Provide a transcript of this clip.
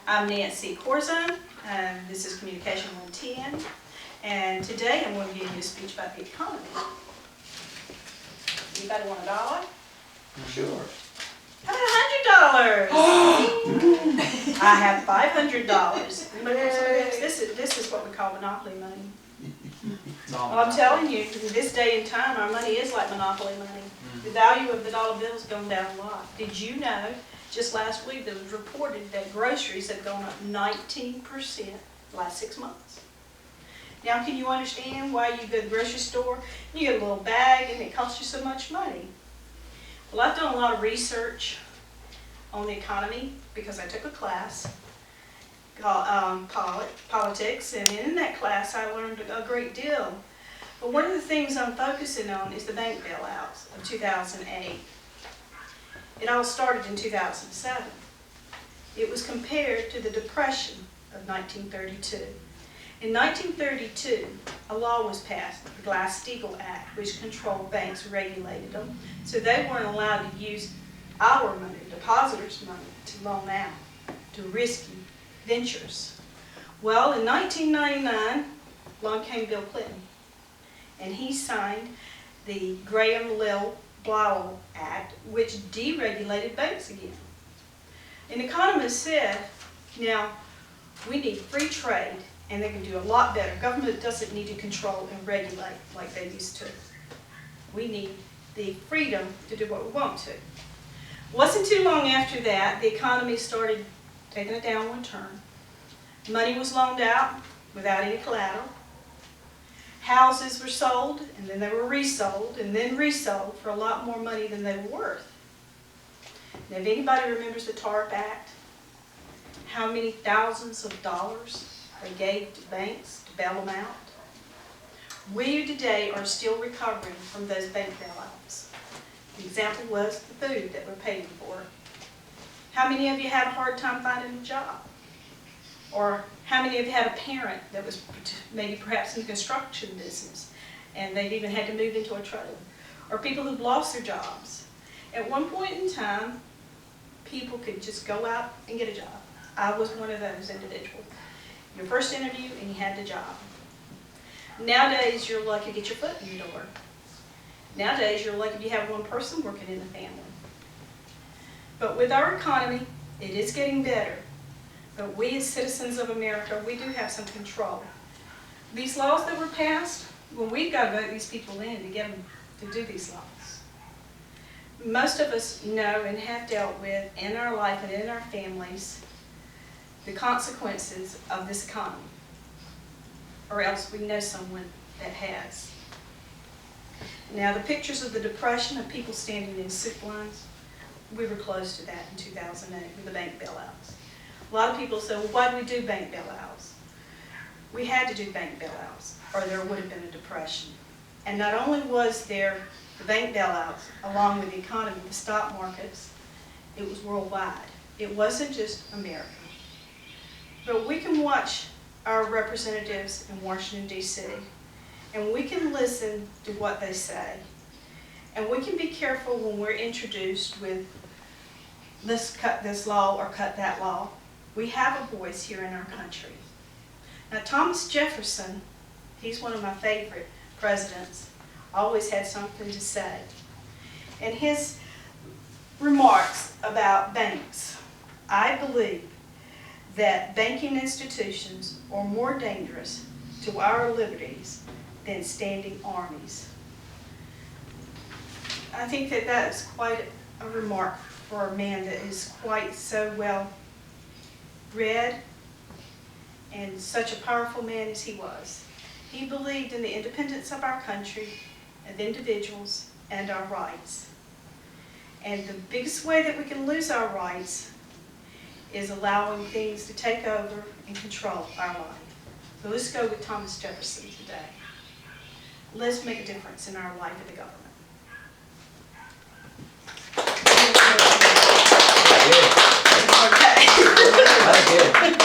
I'm Nancy Corzine, this is Communication 110, and today I'm going to give you a speech about the economy. Anybody want $1? Sure. How about $100? I have $500. This is what we call monopoly money. Well, I'm telling you, in this day and time, our money is like monopoly money. The value of the dollar bill has gone down a lot. Did you know, just last week, it was reported that groceries have gone up 19% the last 6 months. Now, can you understand why you go to the grocery store, you get a little bag, and it costs you so much money? Well, I've done a lot of research on the economy because I took a class called politics, and in that class I learned a great deal. But one of the things I'm focusing on is the bank bailouts of 2008. It all started in 2007. It was compared to the Depression of 1932. In 1932, a law was passed, the Glass-Steagall Act, which controlled banks, regulated them, so they weren't allowed to use our money, depositors' money, to loan out to risky ventures. Well, in 1999, along came Bill Clinton, and he signed the Graham-Lill-Blow Act, which deregulated banks again. And economists said, now, we need free trade, and they can do a lot better. Government doesn't need to control and regulate like they used to. We need the freedom to do what we want to. Wasn't too long after that, the economy started taking a downward turn. Money was loaned out without any collateral. Houses were sold, and then they were resold, and then resold for a lot more money than they were worth. Now, if anybody remembers the TARP Act, how many thousands of dollars they gave to banks to bail them out? We today are still recovering from those bank bailouts. The example was the food that we're paying for. How many of you had a hard time finding a job? Or how many of you had a parent that was maybe perhaps in the construction business and they'd even had to move into a trailer? Or people who've lost their jobs. At one point in time, people could just go out and get a job. I was one of those individuals. Your first interview and you had the job. Nowadays, you're lucky to get your foot in the door. Nowadays, you're lucky if you have one person working in the family. But with our economy, it is getting better. But we as citizens of America, we do have some control. These laws that were passed, well, we've got to vote these people in to get them to do these laws. Most of us know and have dealt with in our life and in our families the consequences of this economy, or else we know someone that has. Now, the pictures of the Depression of people standing in soup lines, we were close to that in 2008 with the bank bailouts. A lot of people say, well, why do we do bank bailouts? We had to do bank bailouts, or there would have been a depression. And not only was there the bank bailouts, along with the economy, the stock markets, it was worldwide. It wasn't just America. But we can watch our representatives in Washington, D.C., and we can listen to what they say. And we can be careful when we're introduced with, let's cut this law or cut that law. We have a voice here in our country. Now, Thomas Jefferson, he's one of my favorite presidents, always had something to say. And his remarks about banks, I believe that banking institutions are more dangerous to our liberties than standing armies. I think that that is quite a remark for a man that is quite so well read and such a powerful man as he was. He believed in the independence of our country, of individuals, and our rights. And the biggest way that we can lose our rights is allowing things to take over and control our life. So let's go with Thomas Jefferson today. Let's make a difference in our life in the government. That's good.